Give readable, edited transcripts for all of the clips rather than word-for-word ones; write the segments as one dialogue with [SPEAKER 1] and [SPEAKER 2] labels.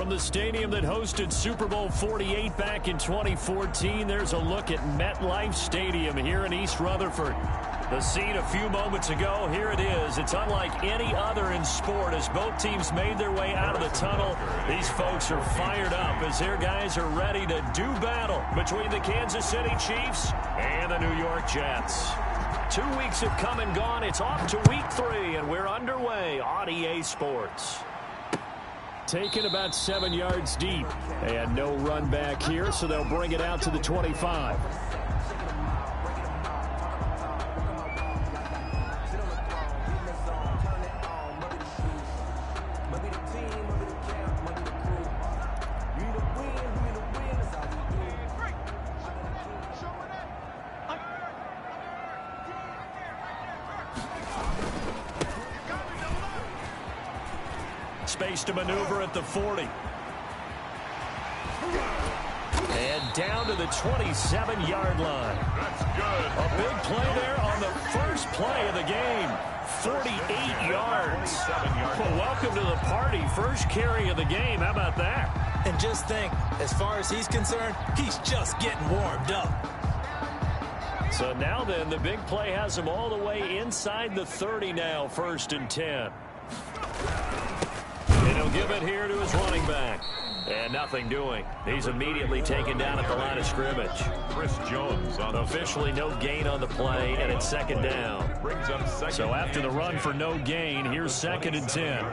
[SPEAKER 1] From the stadium that hosted Super Bowl 48 back in 2014, there's a look at MetLife Stadium here in East Rutherford. The scene a few moments ago, here it is. It's unlike any other in sport as both teams made their way out of the tunnel. These folks are fired up as their guys are ready to do battle between the Kansas City Chiefs and the New York Jets. 2 weeks have come and gone. It's off to week 3, and we're underway on EA Sports. Taken about 7 yards deep, and no run back here, so they'll bring it out to the 25. Space to maneuver at the 40. And down to the 27-yard line.
[SPEAKER 2] That's good.
[SPEAKER 1] A big play there on the first play of the game. 48 yards. Well, welcome to the party. First carry of the game. How about that?
[SPEAKER 3] And just think, as far as he's concerned, he's just getting warmed up.
[SPEAKER 1] So now then, the big play has him all the way inside the 30 now, 1st and 10. And he'll give it here to his running back. And nothing doing. He's immediately taken down at the line of scrimmage.
[SPEAKER 2] Chris Jones on
[SPEAKER 1] officially no gain on the play, and it's 2nd down.
[SPEAKER 2] Brings up 2nd.
[SPEAKER 1] So after the run for no gain, here's 2nd and 10.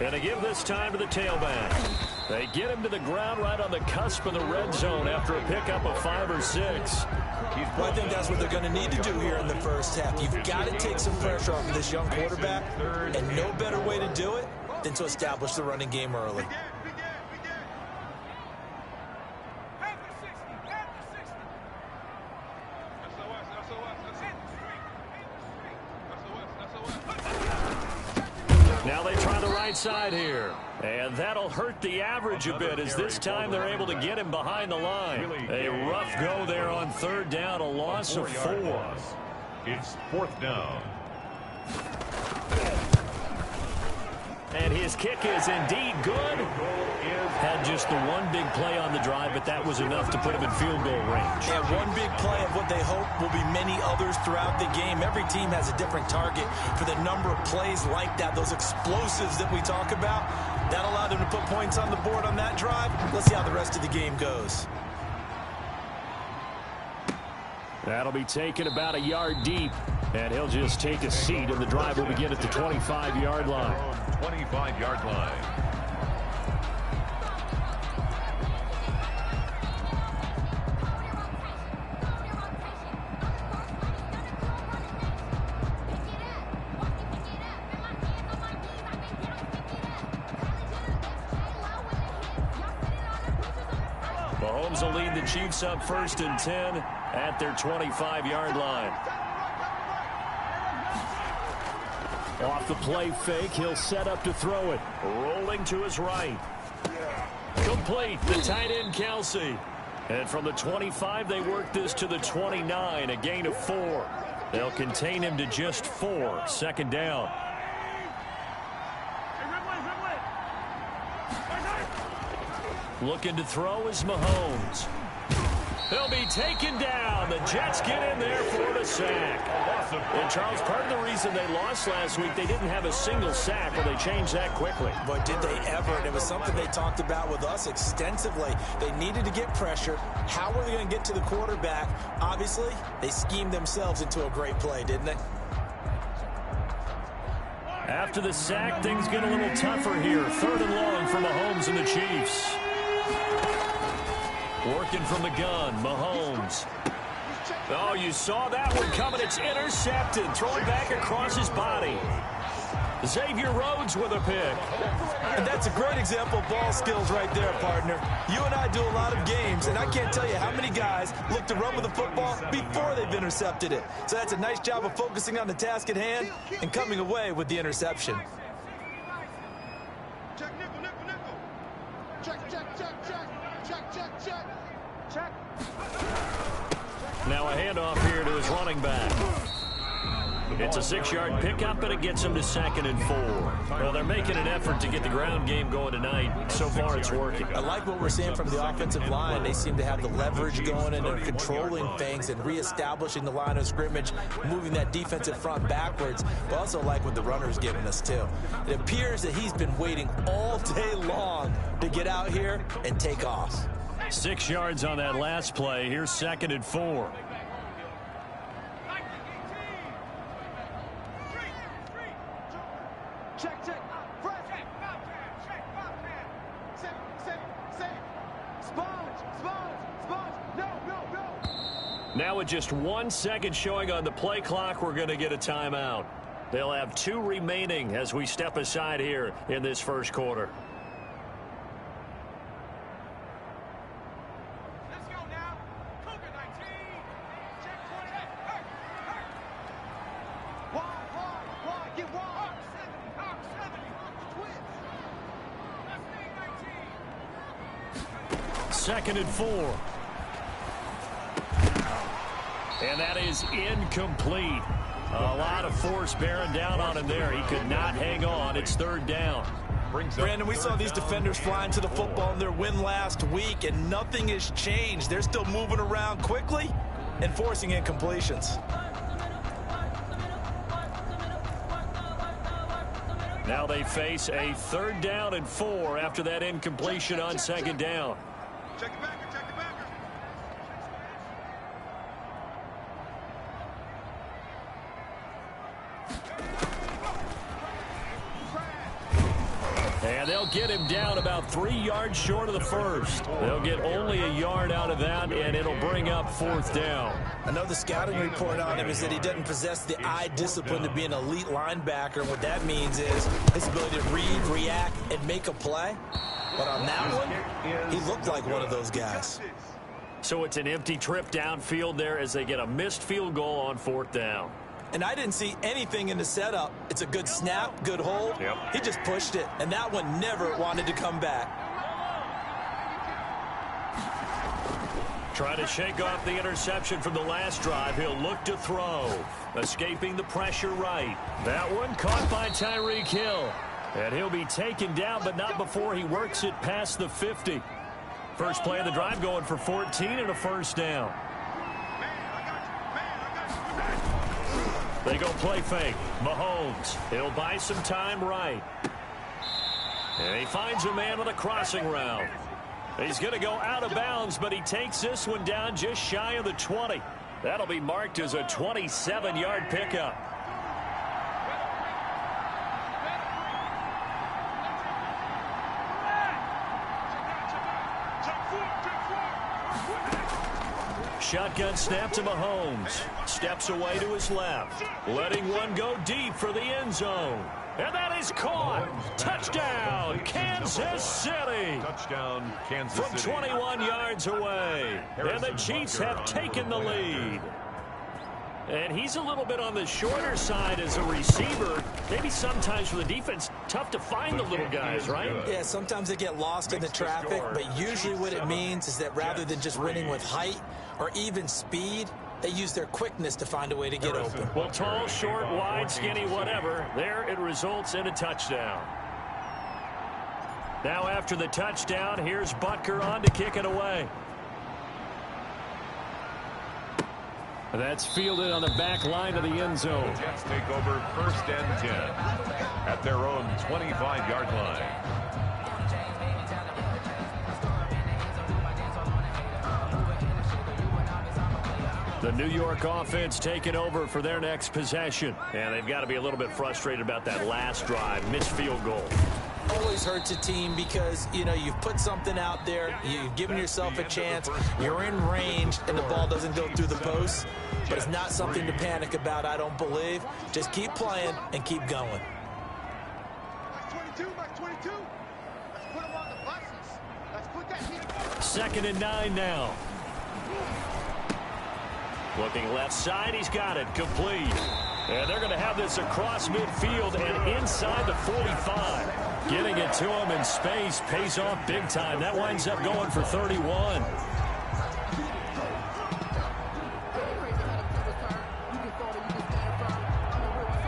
[SPEAKER 1] And they give this time to the tailback. They get him to the ground right on the cusp of the red zone after a pickup of 5 or 6.
[SPEAKER 3] Well, I think that's what they're going to need to do here in the first half. You've got to take some pressure off of this young quarterback, and no better way to do it than to establish the running game early.
[SPEAKER 1] Now they try the right side here. And that'll hurt the average a bit as this time they're able to get him behind the line. A rough go there on 3rd down, a loss of 4.
[SPEAKER 2] It's 4th down.
[SPEAKER 1] And his kick is indeed good. Had just the one big play on the drive, but that was enough to put him in field goal range.
[SPEAKER 3] And one big play of what they hope will be many others throughout the game. Every team has a different target for the number of plays like that, those explosives that we talk about. That allowed them to put points on the board on that drive. Let's see how the rest of the game goes.
[SPEAKER 1] That'll be taken about a yard deep, and he'll just take a seat, and the drive will begin at the 25-yard line.
[SPEAKER 2] 25-yard line.
[SPEAKER 1] Mahomes will lead the Chiefs up 1st and 10 at their 25-yard line. Off the play fake, he'll set up to throw it. Rolling to his right. Complete, the tight end Kelsey. And from the 25, they work this to the 29, a gain of 4. They'll contain him to just 4, 2nd down. Looking to throw is Mahomes. He'll be taken down. The Jets get in there for the sack. And, Charles, part of the reason they lost last week, they didn't have a single sack, but they changed that quickly.
[SPEAKER 3] But did they ever? And it was something they talked about with us extensively. They needed to get pressure. How were they going to get to the quarterback? Obviously, they schemed themselves into a great play, didn't they?
[SPEAKER 1] After the sack, things get a little tougher here. 3rd and long for Mahomes and the Chiefs. Working from the gun, Mahomes. Oh, you saw that one coming. It's intercepted. Throwing back across his body. Xavier Rhodes with a pick.
[SPEAKER 3] And that's a great example of ball skills right there, partner. You and I do a lot of games, and I can't tell you how many guys look to run with the football before they've intercepted it. So that's a nice job of focusing on the task at hand and coming away with the interception.
[SPEAKER 4] Check, nickel. Check.
[SPEAKER 1] Now a handoff here to his running back. It's a 6-yard pickup, and it gets him to 2nd and 4. Well, they're making an effort to get the ground game going tonight. So far, it's working.
[SPEAKER 3] I like what we're seeing from the offensive line. They seem to have the leverage going, and they're controlling things and reestablishing the line of scrimmage, moving that defensive front backwards. But also like what the runner's giving us, too. It appears that he's been waiting all day long to get out here and take off.
[SPEAKER 1] 6 yards on that last play. Here's 2nd and 4. Now with just 1 second showing on the play clock, we're going to get a timeout. They'll have 2 remaining as we step aside here in this first quarter.
[SPEAKER 4] Let's go now. Cougar 19. Check 20. Wide. Get wide. Arc 70. Twins. Let's
[SPEAKER 1] 2nd and 4. And that is incomplete. A lot of force bearing down on him there. He could not hang on. It's 3rd down.
[SPEAKER 3] Brandon, we saw these defenders flying to the football in their win last week, and nothing has changed. They're still moving around quickly and forcing incompletions.
[SPEAKER 1] Now they face a 3rd down and 4 after that incompletion on 2nd down.
[SPEAKER 4] Check the backer. Check the backer.
[SPEAKER 1] And they'll get him down about 3 yards short of the first. They'll get only a yard out of that, and it'll bring up 4th down.
[SPEAKER 3] I know the scouting report on him is that he doesn't possess the eye discipline to be an elite linebacker. And what that means is his ability to read, react, and make a play. But on that one, he looked like one of those guys.
[SPEAKER 1] So it's an empty trip downfield there as they get a missed field goal on 4th down.
[SPEAKER 3] And I didn't see anything in the setup. It's a good snap, good hold.
[SPEAKER 1] Yep.
[SPEAKER 3] He just pushed it, and that one never wanted to come back.
[SPEAKER 1] Trying to shake off the interception from the last drive. He'll look to throw. Escaping the pressure right. That one caught by Tyreek Hill. And he'll be taken down, but not before he works it past the 50. First play of the drive going for 14 and a 1st down. They go play fake. Mahomes. He'll buy some time right. And he finds a man with a crossing route. He's going to go out of bounds, but he takes this one down just shy of the 20. That'll be marked as a 27-yard pickup. Shotgun snap to Mahomes. Steps away to his left. Letting one go deep for the end zone. And that is caught. Touchdown, Kansas City.
[SPEAKER 2] Touchdown, Kansas City.
[SPEAKER 1] From 21 yards away. And the Chiefs have taken the lead. And he's a little bit on the shorter side as a receiver. Maybe sometimes for the defense, tough to find the little guys, right?
[SPEAKER 3] Yeah, sometimes they get lost in the traffic, but usually what it means is that rather than just winning with height or even speed, they use their quickness to find a way to get open.
[SPEAKER 1] Well, tall, short, wide, skinny, whatever. There it results in a touchdown. Now after the touchdown, here's Butker on to kick it away. That's fielded on the back line of the end zone.
[SPEAKER 2] The Jets take over 1st and 10 at their own 25-yard line.
[SPEAKER 1] The New York offense taking over for their next possession. And they've got to be a little bit frustrated about that last drive, missed field goal.
[SPEAKER 3] Always hurts a team because, you know, you've put something out there, you've given yourself a chance, you're in range, and the ball doesn't go through the post. But it's not something to panic about, I don't believe. Just keep playing and keep going.
[SPEAKER 4] Back 22. Let's put them on the buses. Let's put that heat.
[SPEAKER 1] 2nd and 9 now. Looking left side, he's got it, complete. And they're going to have this across midfield and inside the 45. Getting it to him in space pays off big time. That winds up going for 31.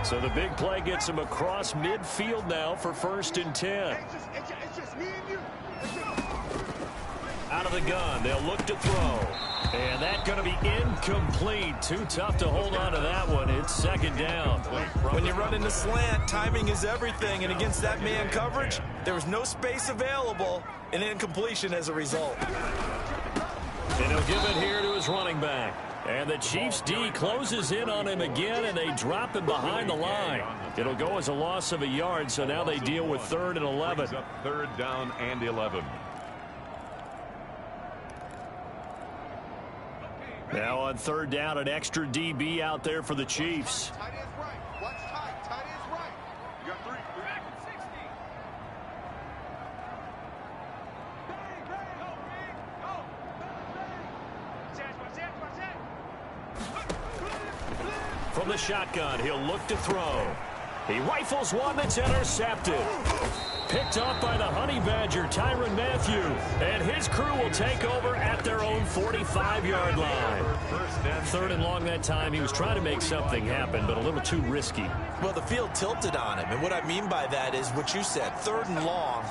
[SPEAKER 1] So the big play gets him across midfield now for 1st and 10.
[SPEAKER 4] It's just me and you.
[SPEAKER 1] Out of the gun, they'll look to throw. And that's going to be incomplete. Too tough to hold on to that one. It's 2nd down.
[SPEAKER 3] When you run in the slant, timing is everything. And against that man coverage, there was no space available, and incompletion as a result.
[SPEAKER 1] And he'll give it here to his running back. And the Chiefs D closes in on him again, and they drop him behind the line. It'll go as a loss of a yard, so now they deal with 3rd and 11.
[SPEAKER 2] 3rd down and 11.
[SPEAKER 1] Now on 3rd down, an extra DB out there for the Chiefs.
[SPEAKER 4] Tight end's right. Watch tight. Tight end's right. You got 3. Back at 60.
[SPEAKER 1] From the shotgun, he'll look to throw. He rifles one that's intercepted. Picked off by the Honey Badger, Tyrann Mathieu. And his crew will take over at their own 45-yard line. 3rd and long that time. He was trying to make something happen, but a little too risky.
[SPEAKER 3] Well, the field tilted on him, and what I mean by that is what you said, 3rd and long.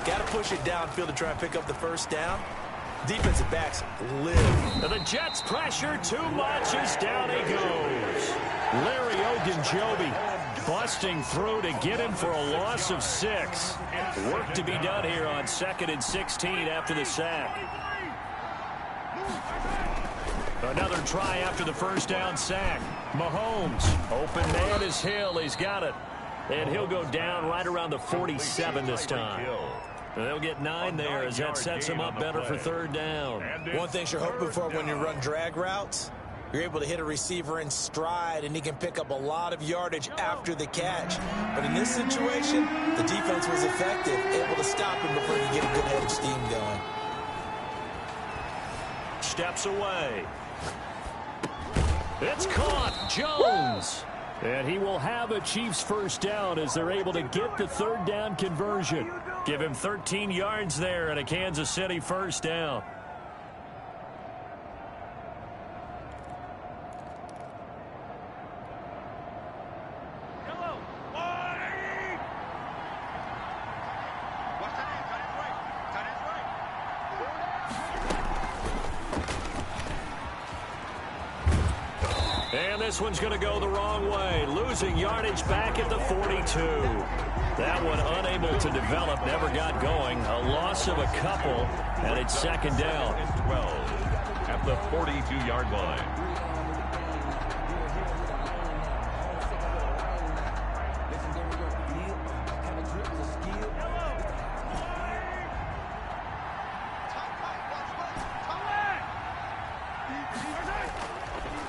[SPEAKER 3] Got to push it downfield to try and pick up the 1st down. Defensive backs live.
[SPEAKER 1] Now the Jets pressure too much as down he goes. Larry Ogunjobi busting through to get him for a loss of 6. Work to be done here on 2nd and 16 after the sack. Another try after the 1st down sack. Mahomes, open man is Hill. He's got it. And he'll go down right around the 47 this time. They'll get 9 there as that sets him up better for 3rd down.
[SPEAKER 3] One thing you're hoping for when you run drag routes, you're able to hit a receiver in stride, and he can pick up a lot of yardage after the catch. But in this situation, the defense was effective, able to stop him before he get a good head of steam going.
[SPEAKER 1] Steps away. It's caught. Jones. And he will have a Chiefs 1st down as they're able to get the 3rd down conversion. Give him 13 yards there and a Kansas City 1st down. And this one's going to go the wrong way, losing yardage back at the 42. That one unable to develop, never got going. A loss of a couple, and it's 2nd down.
[SPEAKER 2] 12 at the 42-yard line.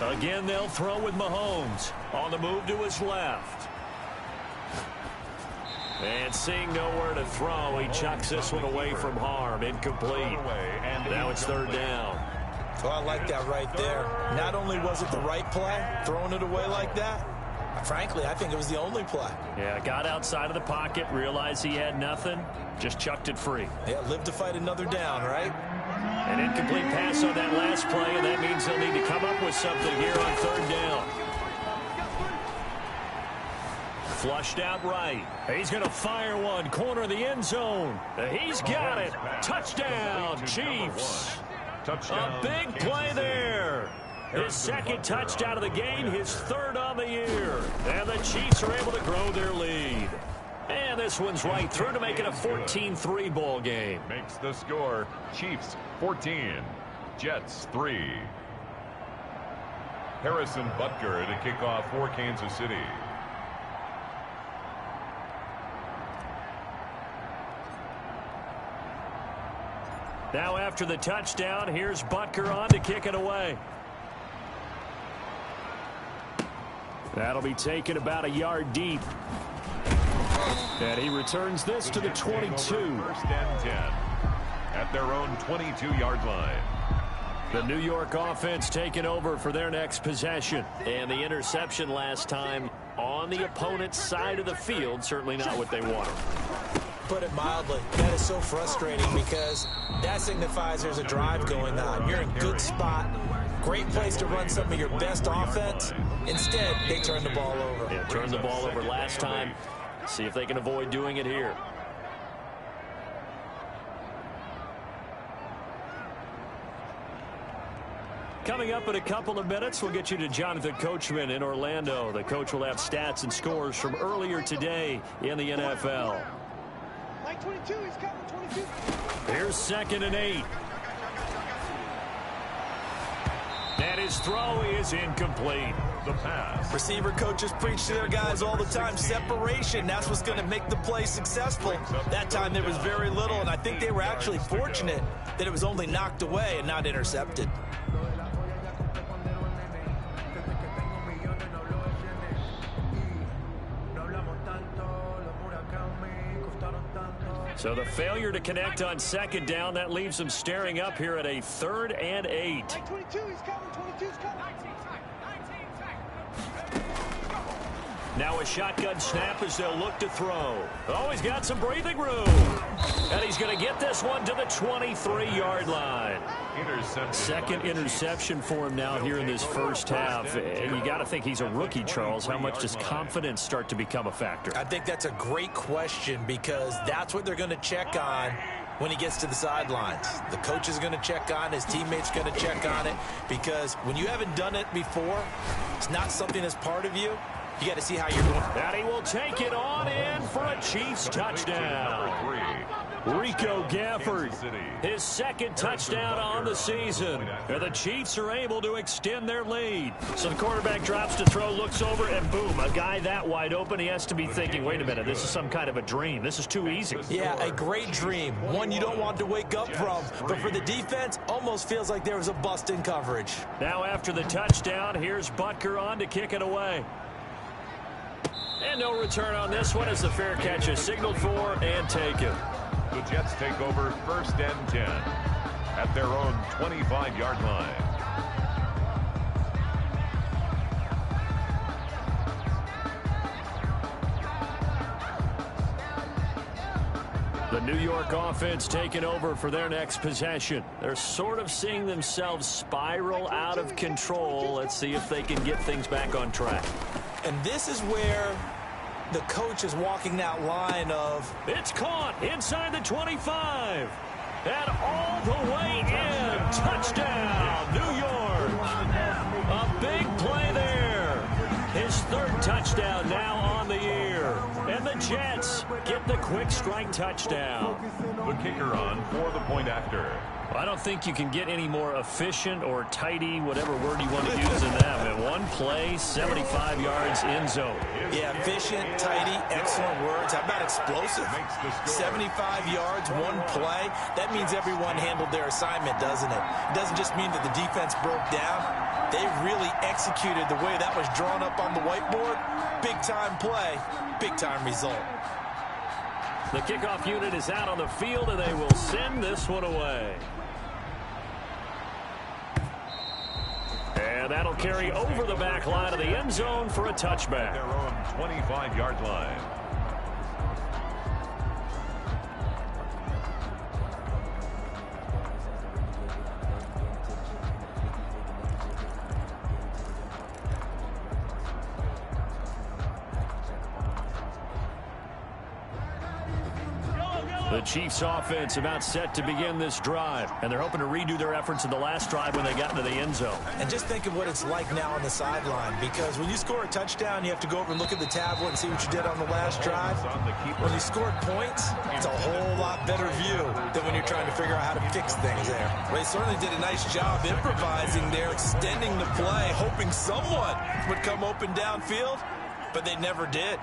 [SPEAKER 1] Again, they'll throw with Mahomes. On the move to his left. And seeing nowhere to throw, he chucks this one away from harm. Incomplete. Now it's 3rd down.
[SPEAKER 3] Oh, I like that right there. Not only was it the right play, throwing it away like that, frankly, I think it was the only play.
[SPEAKER 1] Yeah, got outside of the pocket, realized he had nothing, just chucked it free.
[SPEAKER 3] Yeah, live to fight another down, right?
[SPEAKER 1] An incomplete pass on that last play, and that means they'll need to come up with something here on 3rd down. Flushed out right. He's going to fire one, corner of the end zone. He's got it. Touchdown, Chiefs. A big play there. His 2nd touchdown of the game, his 3rd on the year. And the Chiefs are able to grow their lead. And this one's right through to make it a 14-3 ball game.
[SPEAKER 2] Makes the score Chiefs 14, Jets 3. Harrison Butker to kick off for Kansas City.
[SPEAKER 1] Now after the touchdown, here's Butker on to kick it away. That'll be taken about a yard deep. And he returns this to the 22.
[SPEAKER 2] 1st and 10 at their own 22-yard line.
[SPEAKER 1] The New York offense taking over for their next possession. And the interception last time on the opponent's side of the field, certainly not what they wanted.
[SPEAKER 3] Put it mildly, that is so frustrating because that signifies there's a drive going on. You're in good spot. Great place to run some of your best offense. Instead, they turn the ball over.
[SPEAKER 1] Yeah, turned the ball over last time. See if they can avoid doing it here. Coming up in a couple of minutes, we'll get you to Jonathan Coachman in Orlando. The coach will have stats and scores from earlier today in the NFL.
[SPEAKER 4] Line 22, he's coming, 22.
[SPEAKER 1] Here's 2nd and 8. And his throw is incomplete.
[SPEAKER 2] The pass.
[SPEAKER 3] Receiver coaches preach to their guys all the time. Separation, that's what's going to make the play successful. That time there was very little, and I think they were actually fortunate that it was only knocked away and not intercepted.
[SPEAKER 1] So the failure to connect on 2nd down, that leaves them staring up here at a 3rd and 8.
[SPEAKER 4] Line 22, he's coming, 22's coming.
[SPEAKER 1] Now a shotgun snap as they'll look to throw. Oh, he's got some breathing room. And he's going to get this one to the 23-yard line. Second interception for him now here in this first half. And you got to think he's a rookie, Charles. How much does confidence start to become a factor?
[SPEAKER 3] I think that's a great question because that's what they're going to check on when he gets to the sidelines. The coach is going to check on, his teammates going to check on it, because when you haven't done it before, it's not something that's part of you. You got to see how you're doing.
[SPEAKER 1] And he will take it on in for a Chiefs touchdown. Rico Gafford, his 2nd touchdown on the season. And the Chiefs are able to extend their lead. So the quarterback drops to throw, looks over, and boom, a guy that wide open. He has to be thinking, wait a minute, this is some kind of a dream. This is too easy.
[SPEAKER 3] Yeah, a great dream. One you don't want to wake up from. But for the defense, almost feels like there was a bust in coverage.
[SPEAKER 1] Now after the touchdown, here's Butker on to kick it away. And no return on this one as the fair catch is signaled for and taken.
[SPEAKER 2] The Jets take over 1st and 10 at their own 25-yard line.
[SPEAKER 1] The New York offense taking over for their next possession. They're sort of seeing themselves spiral out of control. Let's see if they can get things back on track.
[SPEAKER 3] And this is where the coach is walking that line of...
[SPEAKER 1] It's caught inside the 25. And all the way in. Touchdown, New York. A big play there. His 3rd touchdown now on the year. And the Jets get the quick strike touchdown.
[SPEAKER 2] The kicker on for the point after.
[SPEAKER 1] I don't think you can get any more efficient or tidy, whatever word you want to use in that. In one play, 75 yards in zone.
[SPEAKER 3] Yeah, efficient, tidy, excellent words. How about explosive? 75 yards, one play. That means everyone handled their assignment, doesn't it? It doesn't just mean that the defense broke down. They really executed the way that was drawn up on the whiteboard. Big-time play, big-time result.
[SPEAKER 1] The kickoff unit is out on the field, and they will send this one away. And that'll carry over the back line of the end zone for a touchback.
[SPEAKER 2] Their own 25-yard line.
[SPEAKER 1] The Chiefs offense about set to begin this drive, and they're hoping to redo their efforts in the last drive when they got into the end zone.
[SPEAKER 3] And just think of what it's like now on the sideline, because when you score a touchdown, you have to go over and look at the tablet and see what you did on the last drive. When you scored points, it's a whole lot better view than when you're trying to figure out how to fix things there. They certainly did a nice job improvising there, extending the play, hoping someone would come open downfield, but they never did.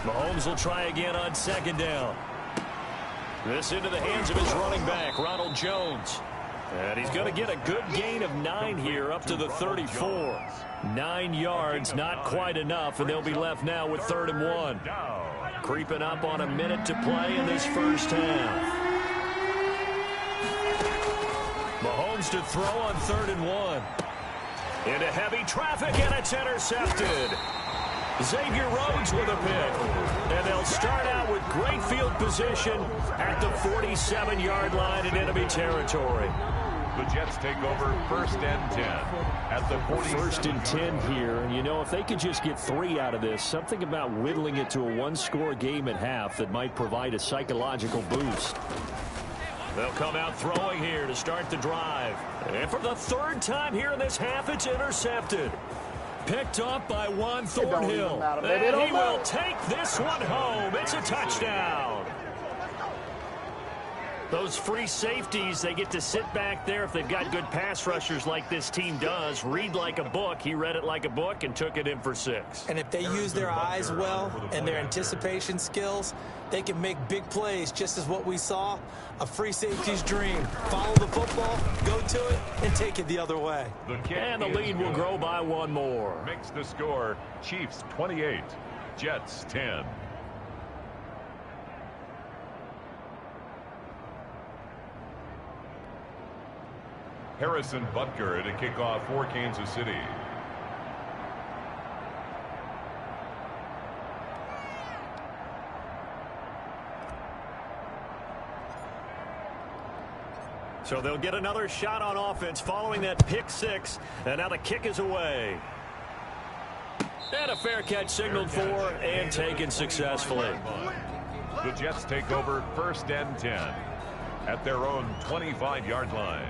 [SPEAKER 1] Mahomes will try again on 2nd down. This into the hands of his running back, Ronald Jones. And he's going to get a good gain of 9 here up to the 34. 9 yards, not quite enough, and they'll be left now with 3rd and 1. Creeping up on a minute to play in this first half. Mahomes to throw on 3rd and 1. Into heavy traffic, and it's intercepted. Xavier Rhodes with a pick. And they'll start out with great field position at the 47-yard line in enemy territory.
[SPEAKER 2] The Jets take over 1st and 10 at the 47.
[SPEAKER 1] 1st and 10 here. And, you know, if they could just get 3 out of this, something about whittling it to a one-score game at half that might provide a psychological boost. They'll come out throwing here to start the drive. And for the 3rd time here in this half, it's intercepted. Picked up by Juan Thornhill. And he will take this one home. It's a touchdown. Those free safeties, they get to sit back there if they've got good pass rushers like this team does. Read like a book. He read it like a book and took it in for 6.
[SPEAKER 3] And if they use their eyes well and their anticipation skills, they can make big plays, just as what we saw. A free safety's dream. Follow the football, go to it, and take it the other way.
[SPEAKER 1] And the lead will grow by 1 more.
[SPEAKER 2] Makes the score Chiefs 28, Jets 10. Harrison Butker to kick off for Kansas City.
[SPEAKER 1] So they'll get another shot on offense following that pick 6. And now the kick is away. And a fair catch signaled for and taken successfully.
[SPEAKER 2] The Jets take over 1st and 10 at their own 25-yard line.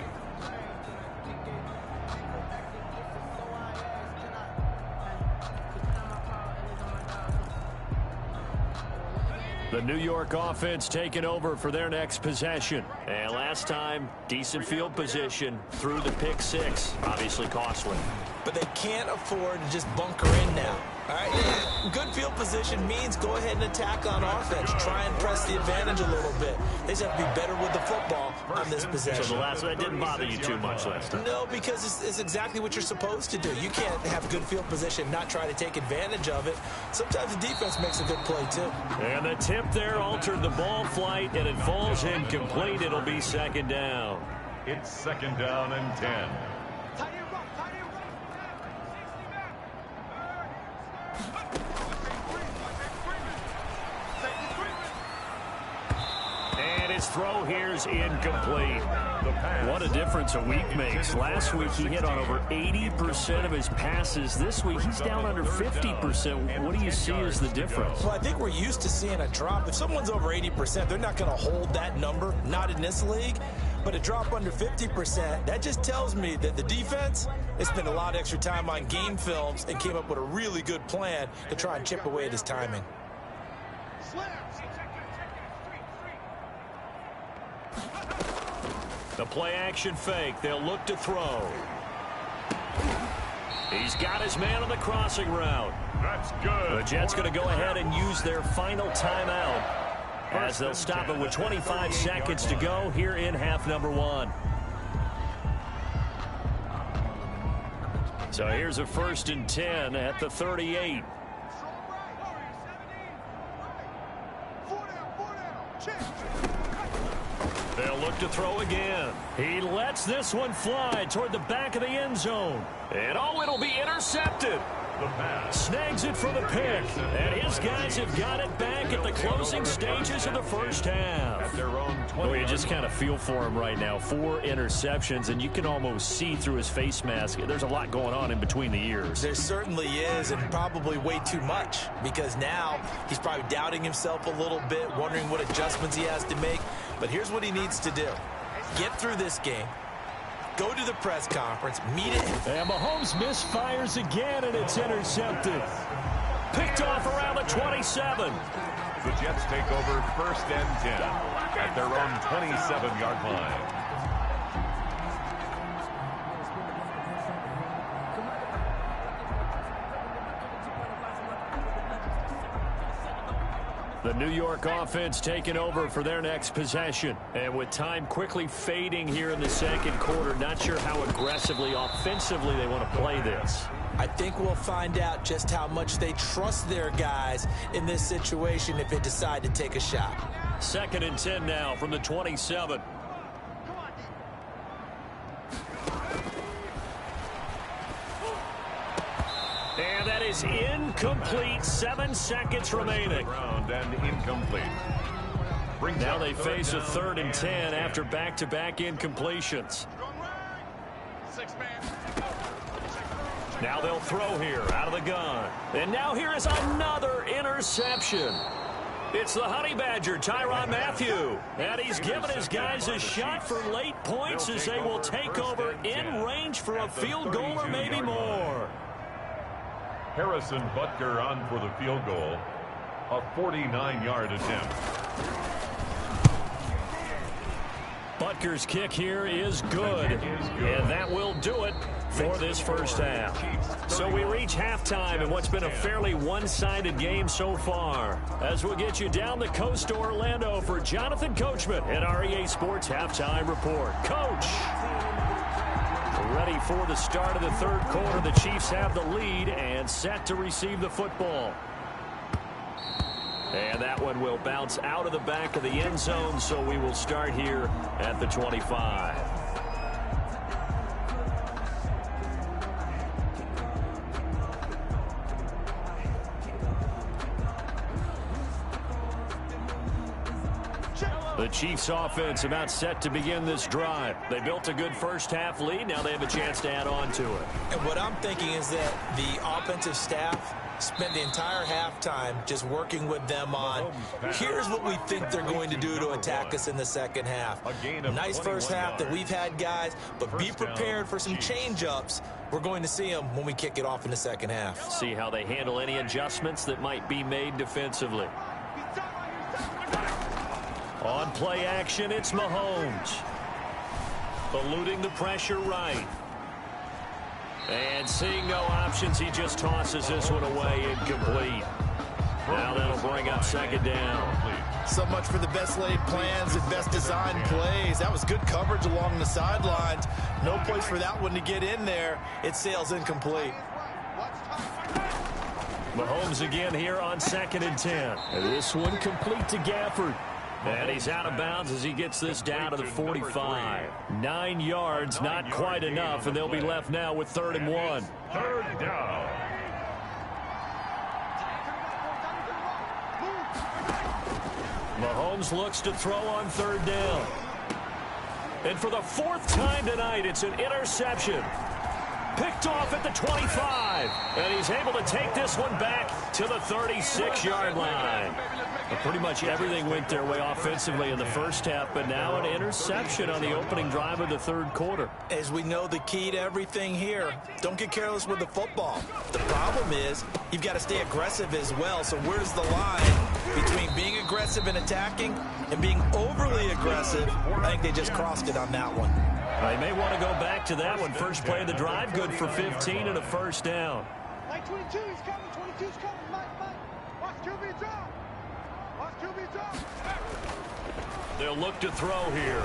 [SPEAKER 1] The New York offense taking over for their next possession. And last time, decent field position through the pick 6. Obviously costly.
[SPEAKER 3] But they can't afford to just bunker in now. All right, good field position means go ahead and attack on offense. Try and press the advantage a little bit. They just have to be better with the football on this possession.
[SPEAKER 1] So the last one didn't bother you too much last time?
[SPEAKER 3] No, because it's exactly what you're supposed to do. You can't have good field position, not try to take advantage of it. Sometimes the defense makes a good play, too.
[SPEAKER 1] And the tip there altered the ball flight, and it falls incomplete. It'll be 2nd down.
[SPEAKER 2] It's 2nd down and 10.
[SPEAKER 1] His throw here's incomplete. What a difference a week makes. Last week he hit on over 80% of his passes. This week he's down under 50%. What do you see as the difference?
[SPEAKER 3] Well, I think we're used to seeing a drop. If someone's over 80%, they're not going to hold that number, not in this league. But a drop under 50%, that just tells me that the defense has spent a lot of extra time on game films and came up with a really good plan to try and chip away at his timing.
[SPEAKER 1] The play-action fake. They'll look to throw. He's got his man on the crossing route.
[SPEAKER 2] That's good.
[SPEAKER 1] The Jets going to go ahead and use their final timeout as they'll stop it with 25 seconds to go here in half number 1. So here's a 1st and 10 at the 38. They'll look to throw again. He lets this one fly toward the back of the end zone. And it'll be intercepted. Snags it for the pick. And his guys have got it back at the closing stages of the first half. Well, you just kind of feel for him right now. 4 interceptions, and you can almost see through his face mask. There's a lot going on in between the ears.
[SPEAKER 3] There certainly is, and probably way too much, because now he's probably doubting himself a little bit, wondering what adjustments he has to make. But here's what he needs to do. Get through this game. Go to the press conference, meet it.
[SPEAKER 1] And Mahomes misfires again, and it's intercepted. Picked off around the 27.
[SPEAKER 2] The Jets take over 1st and 10 at their own 27-yard line.
[SPEAKER 1] The New York offense taking over for their next possession. And with time quickly fading here in the second quarter, not sure how aggressively, offensively they want to play this.
[SPEAKER 3] I think we'll find out just how much they trust their guys in this situation if they decide to take a shot.
[SPEAKER 1] 2nd and 10 now from the 27. And that is incomplete. 7 seconds remaining.
[SPEAKER 2] And incomplete.
[SPEAKER 1] Now they face a 3rd and 10 after back-to-back incompletions. Now they'll throw here out of the gun. And now here is another interception. It's the Honey Badger, Tyrann Mathieu. And he's given his guys a shot for late points as they will take over in range for a field goal or maybe more.
[SPEAKER 2] Harrison Butker on for the field goal. A 49-yard attempt.
[SPEAKER 1] Butker's kick here is good. And that will do it for this first half. So we reach halftime in what's been a fairly one-sided game so far. As we'll get you down the coast to Orlando for Jonathan Coachman at our EA Sports Halftime Report. Coach! Ready for the start of the third quarter. The Chiefs have the lead and set to receive the football. And that one will bounce out of the back of the end zone, so we will start here at the 25. The Chiefs offense about set to begin this drive. They built a good first half lead. Now they have a chance to add on to it.
[SPEAKER 3] And what I'm thinking is that the offensive staff spent the entire halftime just working with them on, here's what we think they're going to do to attack us in the second half. Nice first half that we've had, guys, but be prepared for some change-ups. We're going to see them when we kick it off in the second half.
[SPEAKER 1] See how they handle any adjustments that might be made defensively. On play action, it's Mahomes. Eluding the pressure right. And seeing no options, he just tosses this one away, incomplete. Now that'll bring up second down.
[SPEAKER 3] So much for the best laid plans and best designed plays. That was good coverage along the sidelines. No place for that one to get in there. It sails incomplete.
[SPEAKER 1] Mahomes again here on 2nd and 10. And this one complete to Gafford. And he's out of bounds as he gets this down to the 45. 9 yards, not quite enough, and they'll be left now with 3rd and 1.
[SPEAKER 2] Third down.
[SPEAKER 1] Mahomes looks to throw on 3rd down. And for the 4th time tonight, it's an interception. Picked off at the 25. And he's able to take this one back to the 36-yard line. Well, pretty much everything went their way offensively in the first half, but now an interception on the opening drive of the third quarter.
[SPEAKER 3] As we know, the key to everything here, don't get careless with the football. The problem is you've got to stay aggressive as well. So where's the line between being aggressive and attacking and being overly aggressive? I think they just crossed it on that one.
[SPEAKER 1] They may want to go back to that one. First play of the drive, good for 15 and a first down.
[SPEAKER 4] Like 22, he's coming, 22's coming, Mike. Watch QB drop. Watch QB drop.
[SPEAKER 1] They'll look to throw here.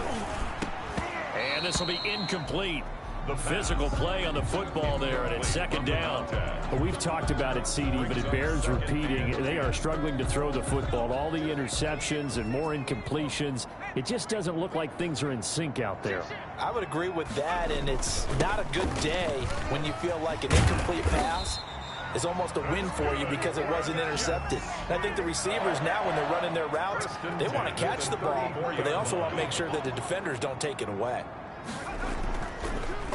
[SPEAKER 1] And this will be incomplete. The physical play on the football there, and it's 2nd down.
[SPEAKER 5] Well, we've talked about it, CD, but it bears repeating. They are struggling to throw the football. All the interceptions and more incompletions. It just doesn't look like things are in sync out there.
[SPEAKER 3] I would agree with that, and it's not a good day when you feel like an incomplete pass is almost a win for you because it wasn't intercepted. And I think the receivers now, when they're running their routes, they want to catch the ball, but they also want to make sure that the defenders don't take it away.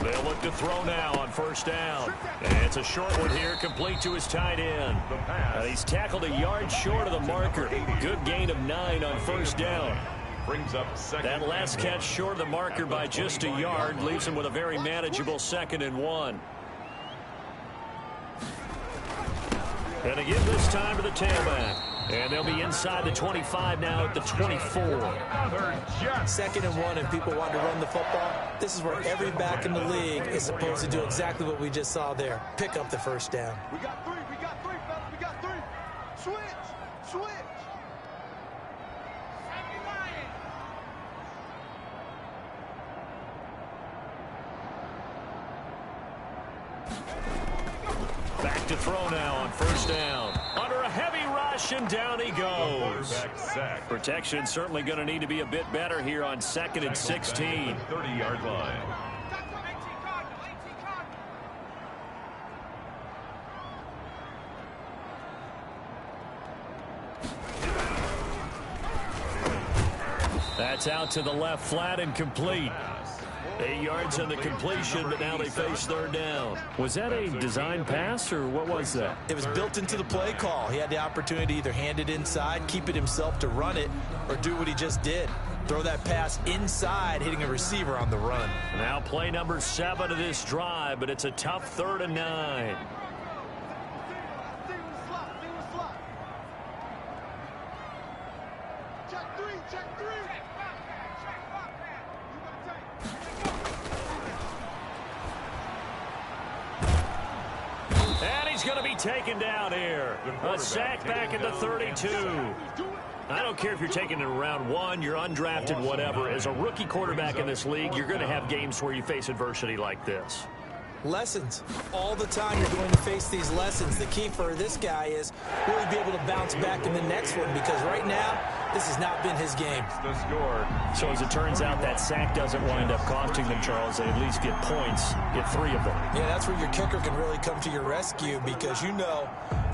[SPEAKER 1] They'll look to throw now on 1st down. And it's a short one here, complete to his tight end. And he's tackled a yard short of the marker. Good gain of 9 on 1st down.
[SPEAKER 2] Brings up second.
[SPEAKER 1] That last catch short of the marker by just a yard leaves him with a very manageable 2nd and 1. And again this time to the tailback. And they'll be inside the 25 now at the 24.
[SPEAKER 3] 2nd and 1, and people want to run the football. This is where every back in the league is supposed to do exactly what we just saw there. Pick up the 1st down.
[SPEAKER 4] We got 3, fellas, we got 3. Switch.
[SPEAKER 1] Back to throw now on 1st down. Under a heavy rush, and down he goes. Protection certainly going to need to be a bit better here on 2nd and 16.
[SPEAKER 2] 30-yard line. That's out to the left, flat and complete.
[SPEAKER 1] 8 yards on the completion, but now they face third down.
[SPEAKER 5] Was that a design pass, or what was that?
[SPEAKER 3] It was built into the play call. He had the opportunity to either hand it inside, keep it himself to run it, or do what he just did. Throw that pass inside, hitting a receiver on the run.
[SPEAKER 1] Now play number 7 of this drive, but it's a tough 3rd and 9. And he's going to be taken down here. A sack back at the 32. I don't care if you're taking it in round 1, you're undrafted, whatever. As a rookie quarterback in this league, you're going to have games where you face adversity like this.
[SPEAKER 3] Lessons. All the time you're going to face these lessons. The key for this guy is really be able to bounce back in the next one, because right now, this has not been his game.
[SPEAKER 2] The score.
[SPEAKER 5] So as it turns out, that sack doesn't wind up costing them, Charles. They at least get points, get 3 of them.
[SPEAKER 3] Yeah, that's where your kicker can really come to your rescue, because you know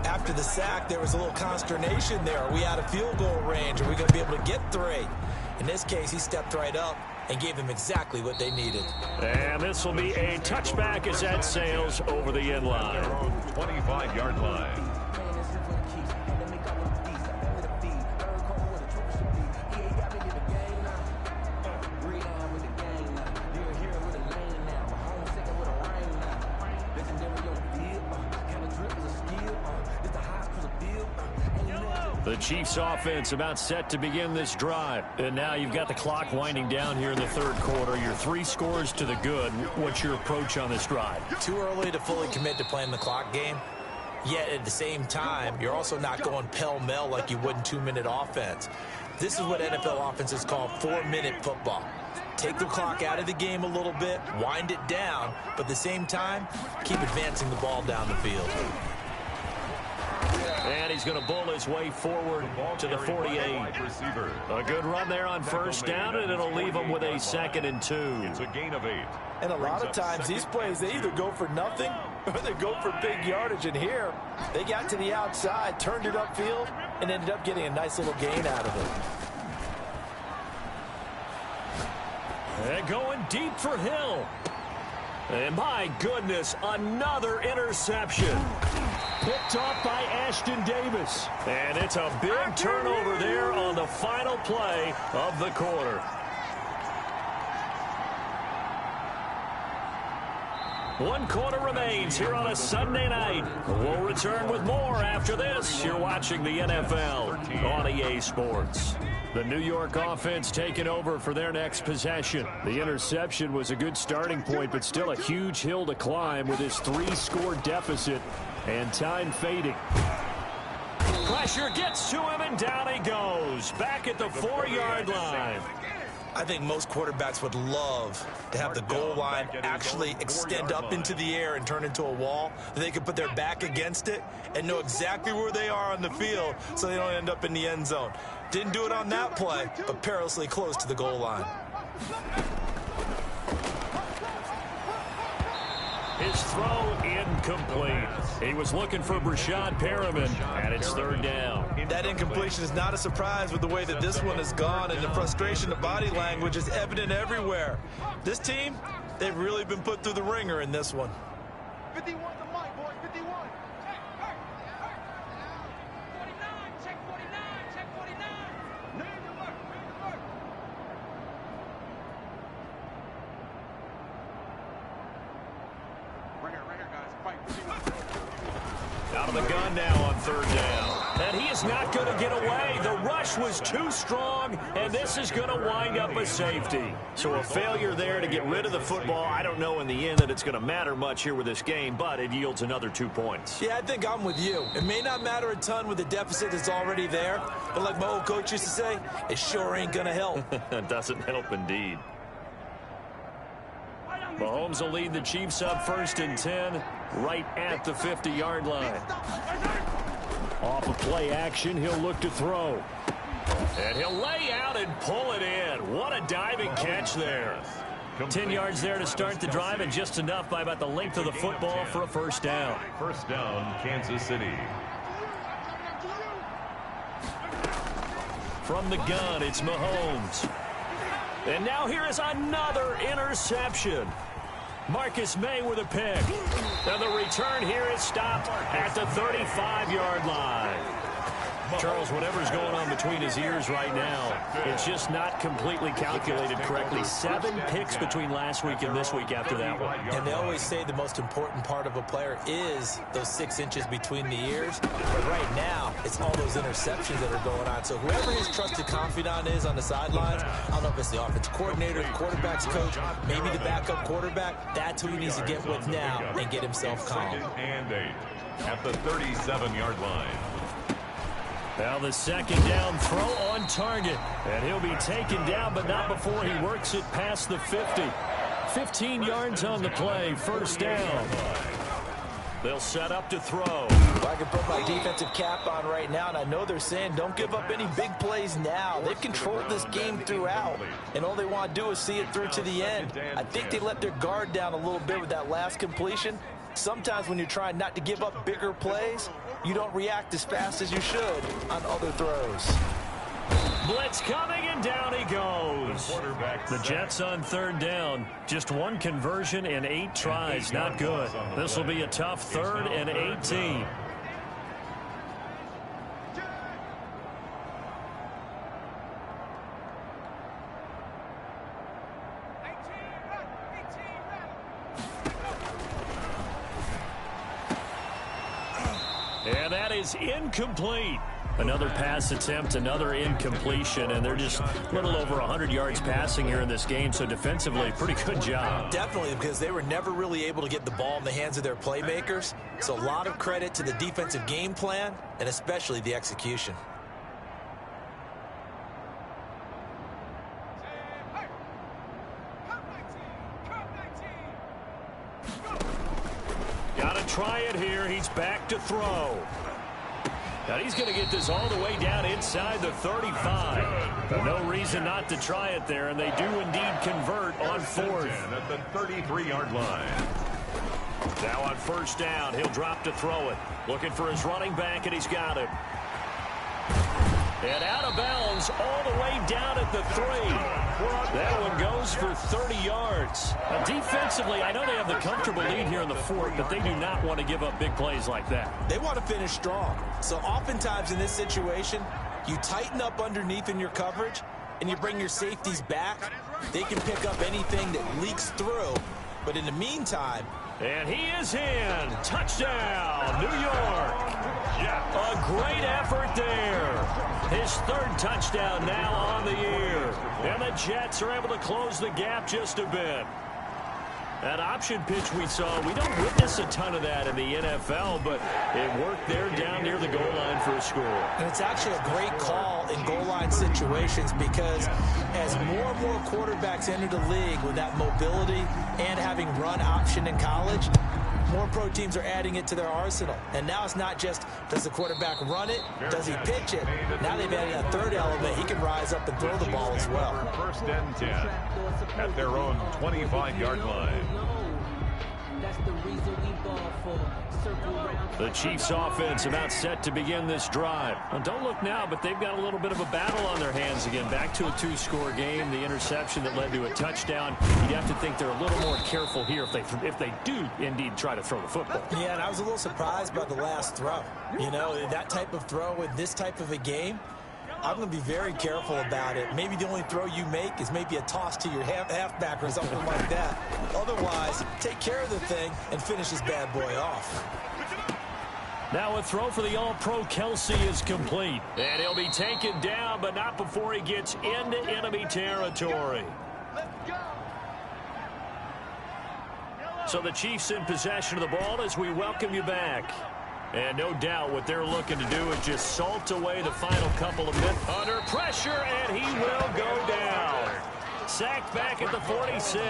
[SPEAKER 3] after the sack there was a little consternation there. Are we out of field goal range? Are we going to be able to get 3? In this case, he stepped right up and gave them exactly what they needed.
[SPEAKER 1] And this will be a touchback as that sails over the end line.
[SPEAKER 2] 25-yard line.
[SPEAKER 1] The Chiefs offense about set to begin this drive. And now you've got the clock winding down here in the 3rd quarter. Your 3 scores to the good. What's your approach on this drive?
[SPEAKER 3] Too early to fully commit to playing the clock game. Yet at the same time, you're also not going pell-mell like you would in 2-minute offense. This is what NFL offenses call 4-minute football. Take the clock out of the game a little bit, wind it down, but at the same time, keep advancing the ball down the field.
[SPEAKER 1] And he's going to bull his way forward to the 48. A good run there on 1st down, and it'll leave him with a 2nd and 2.
[SPEAKER 2] It's a gain of 8.
[SPEAKER 3] And a lot of times these plays, they either go for nothing or they go for big yardage. And here, they got to the outside, turned it upfield, and ended up getting a nice little gain out of it.
[SPEAKER 1] And going deep for Hill. And my goodness, another interception. Picked off by Ashton Davis. And it's a big turnover there on the final play of the quarter. One quarter remains here on a Sunday night. We'll return with more after this. You're watching the NFL on EA Sports. The New York offense taking over for their next possession. The interception was a good starting point, but still a huge hill to climb with his 3-score deficit and time fading. Pressure gets to him, and down he goes. Back at the 4-yard line.
[SPEAKER 3] I think most quarterbacks would love to have the goal line actually extend up into the air and turn into a wall. They could put their back against it and know exactly where they are on the field so they don't end up in the end zone. Didn't do it on that play, but perilously close to the goal line.
[SPEAKER 1] His throw incomplete. He was looking for Brashad Perriman, and it's 3rd down.
[SPEAKER 3] That incompletion is not a surprise with the way that this one has gone, and the frustration of body language is evident everywhere. This team, they've really been put through the ringer in this one.
[SPEAKER 4] 51 to Mike, boys, 51. Check 49, check 49. Name the mark, name the mark. Right here, guys. Fight.
[SPEAKER 1] Out of the gun now on 3rd down. And he is not going to get away. The rush was too strong, and this is going to wind up a safety. So a failure there to get rid of the football. I don't know in the end that it's going to matter much here with this game, but it yields another 2 points.
[SPEAKER 3] Yeah, I think I'm with you. It may not matter a ton with the deficit that's already there, but like my old coach used to say, it sure ain't going to help.
[SPEAKER 1] It doesn't help indeed. Mahomes will lead the Chiefs up 1st and 10 right at the 50-yard line. Off of play action, he'll look to throw. And he'll lay out and pull it in. What a diving catch there. 10 yards there to start the drive, and just enough by about the length of the football for a 1st down.
[SPEAKER 2] 1st down, Kansas City.
[SPEAKER 1] From the gun, it's Mahomes. And now here is another interception. Marcus May with a pick. And the return here is stopped at the 35-yard line. Charles, whatever's going on between his ears right now, it's just not completely calculated correctly. 7 picks between last week and this week after that one.
[SPEAKER 3] And they always say the most important part of a player is those 6 inches between the ears. But right now, it's all those interceptions that are going on. So whoever his trusted confidant is on the sidelines, I don't know if it's the offensive coordinator, the quarterback's coach, maybe the backup quarterback, that's who he needs to get with now and get himself calm.
[SPEAKER 2] 2nd and 8 at the 37-yard line.
[SPEAKER 1] Now the second down throw on target. And he'll be taken down, but not before he works it past the 50. 15 yards on the play, first down. They'll set up to throw.
[SPEAKER 3] If I can put my defensive cap on right now, and I know they're saying don't give up any big plays now. They've controlled this game throughout, and all they want to do is see it through to the end. I think they let their guard down a little bit with that last completion. Sometimes when you're trying not to give up bigger plays, you don't react as fast as you should on other throws.
[SPEAKER 1] Blitz coming, and down he goes. The Jets on third down. Just 1 conversion in 8 tries. Not good. This will be a tough 3rd and 18. And that is incomplete. Another pass attempt, another incompletion, and they're just a little over 100 yards passing here in this game, so defensively, pretty good job.
[SPEAKER 3] Definitely, because they were never really able to get the ball in the hands of their playmakers, so a lot of credit to the defensive game plan, and especially the execution.
[SPEAKER 1] Got to try it here. He's back to throw. Now he's going to get this all the way down inside the 35. No reason not to try it there, and they do indeed convert on 4th.
[SPEAKER 2] At the 33-yard line.
[SPEAKER 1] Now on first down, he'll drop to throw it. Looking for his running back, and he's got him. And out of bounds all the way down at the 3. That one goes for 30 yards. Now, defensively, I know they have the comfortable lead here in the 4th, but they do not want to give up big plays like that.
[SPEAKER 3] They want to finish strong. So oftentimes in this situation, you tighten up underneath in your coverage, and you bring your safeties back. They can pick up anything that leaks through. But in the meantime...
[SPEAKER 1] And he is in. Touchdown, New York. A great effort there. His 3rd touchdown now on the year. And the Jets are able to close the gap just a bit. That option pitch we saw, we don't witness a ton of that in the NFL, but it worked there down near the goal line for a score.
[SPEAKER 3] And it's actually a great call in goal line situations because as more and more quarterbacks enter the league with that mobility and having run option in college, more pro teams are adding it to their arsenal. And now it's not just, does the quarterback run it? Does he pitch it? Now they've added a 3rd element. He can rise up and throw the ball as well.
[SPEAKER 2] 1st and 10 at their own 25-yard line.
[SPEAKER 1] The Chiefs offense about set to begin this drive. Well, don't look now, but they've got a little bit of a battle on their hands again. Back to a 2-score game. The interception that led to a touchdown. You'd have to think they're a little more careful here if they do indeed try to throw the football.
[SPEAKER 3] Yeah, and I was a little surprised by the last throw. You know, that type of throw with this type of a game, I'm going to be very careful about it. Maybe the only throw you make is maybe a toss to your halfback or something like that. Otherwise, take care of the thing and finish this bad boy off.
[SPEAKER 1] Now a throw for the All-Pro Kelsey is complete. And he'll be taken down, but not before he gets into enemy territory. So the Chiefs in possession of the ball as we welcome you back. And no doubt what they're looking to do is just salt away the final couple of minutes. Under pressure, and he will go down. Sacked back at the 46.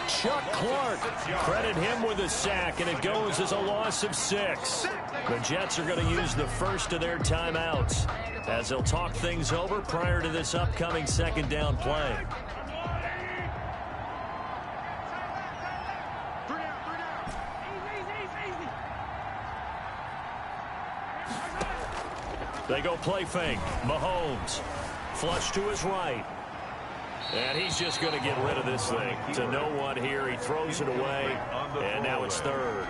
[SPEAKER 1] Chuck Clark, credit him with a sack, and it goes as a loss of 6. The Jets are going to use the first of their timeouts as they'll talk things over prior to this upcoming 2nd down play. They go play fake. Mahomes. Flush to his right. And he's just going to get rid of this thing to no one here. He throws it away, and now it's third.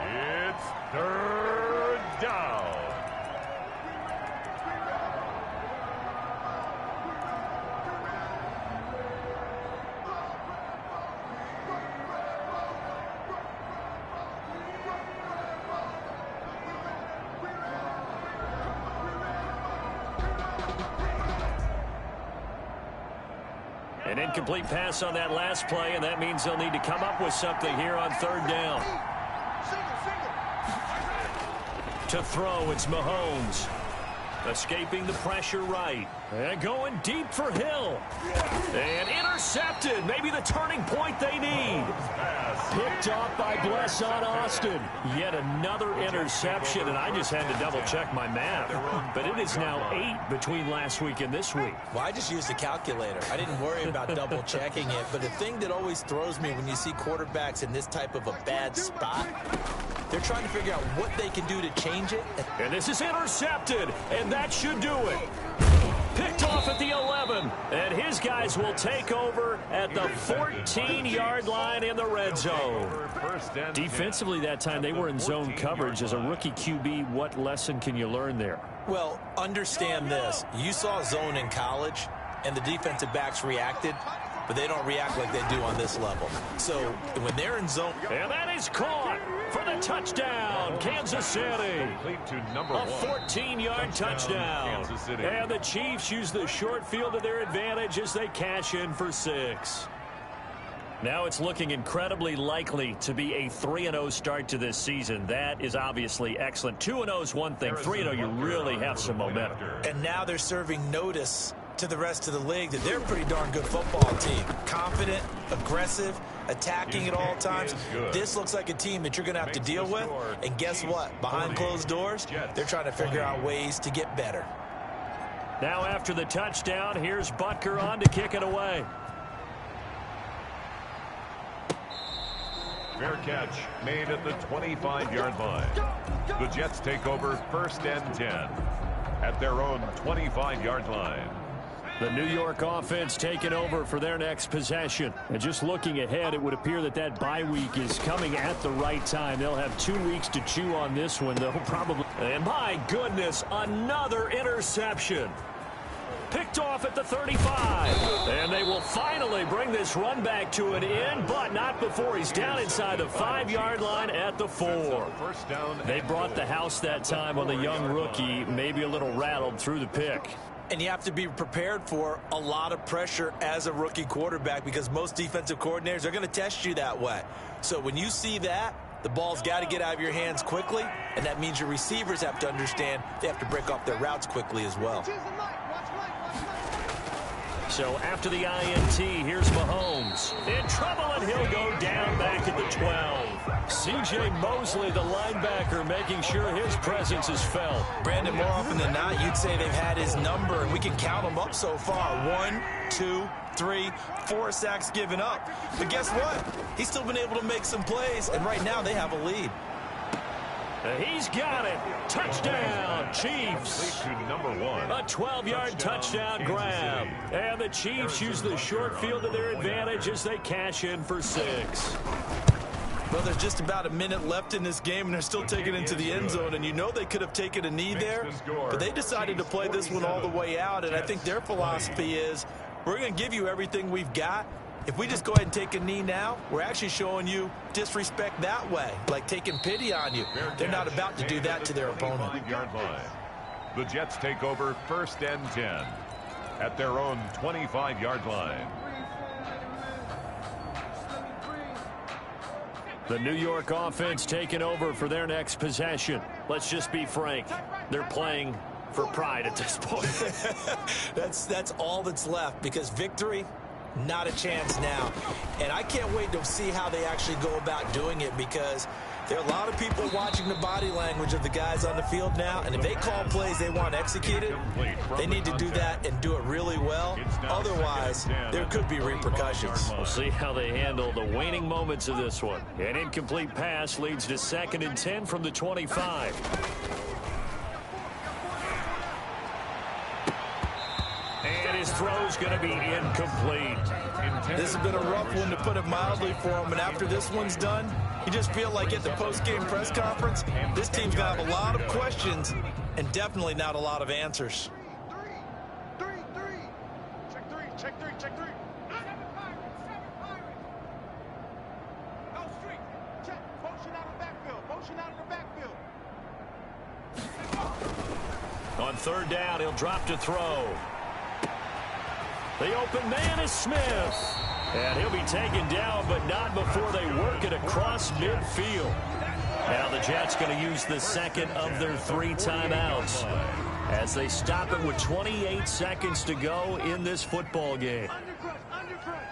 [SPEAKER 2] It's third down.
[SPEAKER 1] An incomplete pass on that last play, and that means they'll need to come up with something here on third down. To throw, it's Mahomes. Escaping the pressure right. And going deep for Hill. And intercepted. Maybe the turning point they need. Picked off by Bless on Austin. Yet another interception, and I just had to double-check my math. But it is now 8 between last week and this week.
[SPEAKER 3] Well, I just used a calculator. I didn't worry about double-checking it. But the thing that always throws me when you see quarterbacks in this type of a bad spot, they're trying to figure out what they can do to change it.
[SPEAKER 1] And this is intercepted, and that should do it. Picked off at the 11, and his guys will take over at the 14-yard line in the red zone. Defensively that time, they were in zone coverage. As a rookie QB, what lesson can you learn there?
[SPEAKER 3] Well, understand this. You saw zone in college, and the defensive backs reacted, but they don't react like they do on this level. So when they're in zone...
[SPEAKER 1] And that is caught for the touchdown, Kansas City. A 14-yard touchdown. And the Chiefs use the short field to their advantage as they cash in for 6. Now it's looking incredibly likely to be a 3-0 start to this season. That is obviously excellent. 2-0 is one thing. 3-0, you really have some momentum.
[SPEAKER 3] And now they're serving notice to the rest of the league that they're a pretty darn good football team. Confident, aggressive, attacking at all times. This looks like a team that you're going to have to deal with. And guess what? Behind closed doors, they're trying to figure out ways to get better.
[SPEAKER 1] Now after the touchdown, here's Butker on to kick it away.
[SPEAKER 2] Fair catch made at the 25-yard line. The Jets take over 1st and 10 at their own 25-yard line.
[SPEAKER 5] The New York offense taking over for their next possession. And just looking ahead, it would appear that that bye week is coming at the right time. They'll have 2 weeks to chew on this one. They'll probably...
[SPEAKER 1] And my goodness, another interception. Picked off at the 35. And they will finally bring this run back to an end, but not before he's down inside the 5-yard line at the 4. They brought the house that time on the young rookie, maybe a little rattled through the pick.
[SPEAKER 3] And you have to be prepared for a lot of pressure as a rookie quarterback because most defensive coordinators are going to test you that way. So when you see that, the ball's got to get out of your hands quickly, and that means your receivers have to understand they have to break off their routes quickly as well.
[SPEAKER 1] So after the INT, here's Mahomes. In trouble, and he'll go down back at the 12. C.J. Mosley, the linebacker, making sure his presence is felt.
[SPEAKER 3] Brandon, more often than not, you'd say they've had his number, and we can count them up so far. 1, 2, 3, 4 sacks given up. But guess what? He's still been able to make some plays, and right now they have a lead.
[SPEAKER 1] He's got it. Touchdown, Chiefs. A 12-yard touchdown grab. And the Chiefs use the short field to their advantage as they cash in for 6.
[SPEAKER 3] Well, there's just about a minute left in this game, and they're still taking it into the end zone. And you know they could have taken a knee there, but they decided to play this one all the way out. And I think their philosophy is, we're going to give you everything we've got. If we just go ahead and take a knee now, we're actually showing you disrespect that way, like taking pity on you. They're not about to do that to their opponent.
[SPEAKER 2] The Jets take over 1st and 10 at their own 25-yard line.
[SPEAKER 5] The New York offense taking over for their next possession. Let's just be frank. They're playing for pride at this point.
[SPEAKER 3] That's all that's left, because victory, not a chance now. And I can't wait to see how they actually go about doing it, because there are a lot of people watching the body language of the guys on the field now, and if they call plays they want executed, they need to do that and do it really well. Otherwise, there could be repercussions.
[SPEAKER 1] We'll see how they handle the waning moments of this one. An incomplete pass leads to 2nd and 10 from the 25. And his throw's going to be incomplete.
[SPEAKER 3] This has been a rough one, to put it mildly, for him. And after this one's done, you just feel like at the post-game press conference, this team's going to have a lot of questions and definitely not a lot of answers.
[SPEAKER 4] Check three. No street. Check. Motion out of the backfield.
[SPEAKER 1] On third down, he'll drop to throw. The open man is Smith. And he'll be taken down, but not before they work it across midfield. Now the Jets going to use the second of their 3 timeouts as they stop it with 28 seconds to go in this football game.
[SPEAKER 4] Under crunch.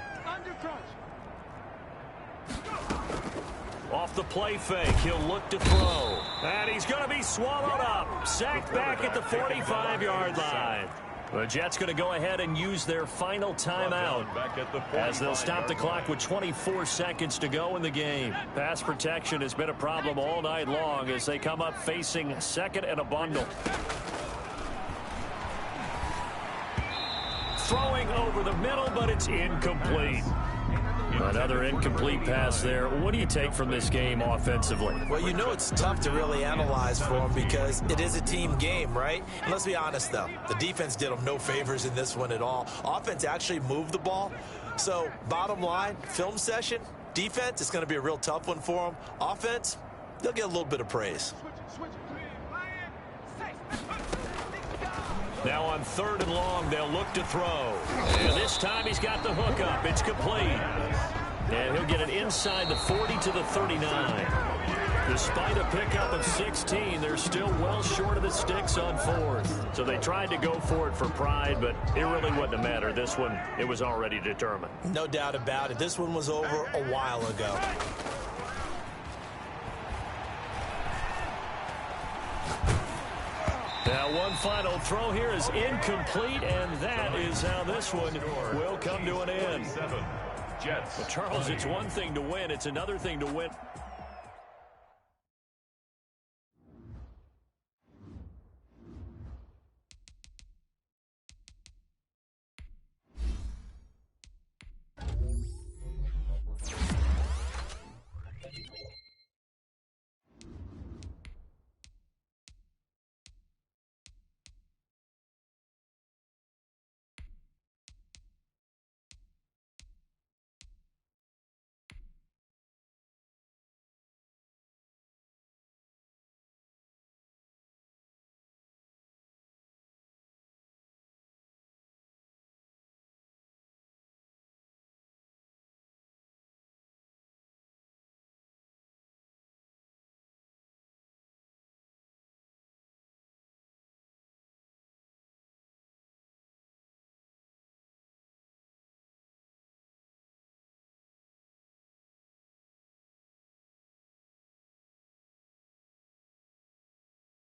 [SPEAKER 1] Off the play fake, he'll look to throw. And he's going to be swallowed up. Sacked back at the 45-yard line. The Jets going to go ahead and use their final timeout as they'll stop the clock with 24 seconds to go in the game. Pass protection has been a problem all night long as they come up facing second and a bundle. Throwing over the middle, but it's incomplete. Another incomplete pass there. What do you take from this game offensively?
[SPEAKER 3] Well, you know it's tough to really analyze for them because it is a team game, right? And let's be honest, though. The defense did them no favors in this one at all. Offense actually moved the ball. So, bottom line, film session, defense, it's going to be a real tough one for them. Offense, they'll get a little bit of praise.
[SPEAKER 1] Now on third and long, they'll look to throw. And this time he's got the hook up. It's complete. And he'll get it inside the 40 to the 39. Despite a pickup of 16, they're still well short of the sticks on fourth. So they tried to go for it for pride, but it really wouldn't have mattered. This one, it was already determined.
[SPEAKER 3] No doubt about it. This one was over a while ago.
[SPEAKER 1] Now one final throw here is incomplete, and that is how this one will come to an end.
[SPEAKER 2] Jets.
[SPEAKER 1] Well, Charles, it's one thing to win. It's another thing to win.